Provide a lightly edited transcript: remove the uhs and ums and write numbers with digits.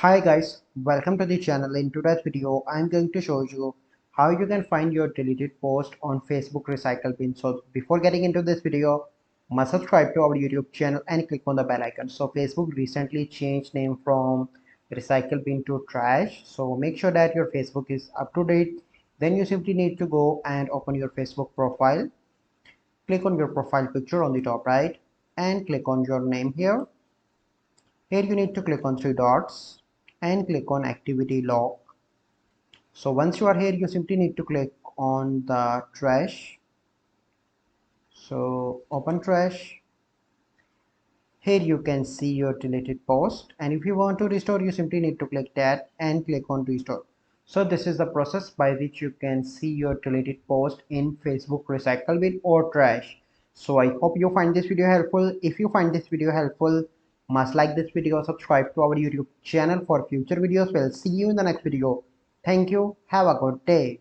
Hi guys, welcome to the channel. In today's video, I'm going to show you how you can find your deleted post on Facebook Recycle Bin. So before getting into this video, must subscribe to our YouTube channel and click on the bell icon. So Facebook recently changed name from Recycle Bin to Trash. So make sure that your Facebook is up to date. Then you simply need to go and open your Facebook profile. Click on your profile picture on the top right and click on your name here. Here you need to click on three dots and click on activity log. So once you are here, you simply need to click on the trash. So open trash. Here you can see your deleted post, and if you want to restore, you simply need to click that and click on restore. So this is the process by which you can see your deleted post in Facebook Recycle Bin or Trash. So I hope you find this video helpful. If you find this video helpful, must like this video, subscribe to our YouTube channel for future videos. We'll see you in the next video. Thank you. Have a good day.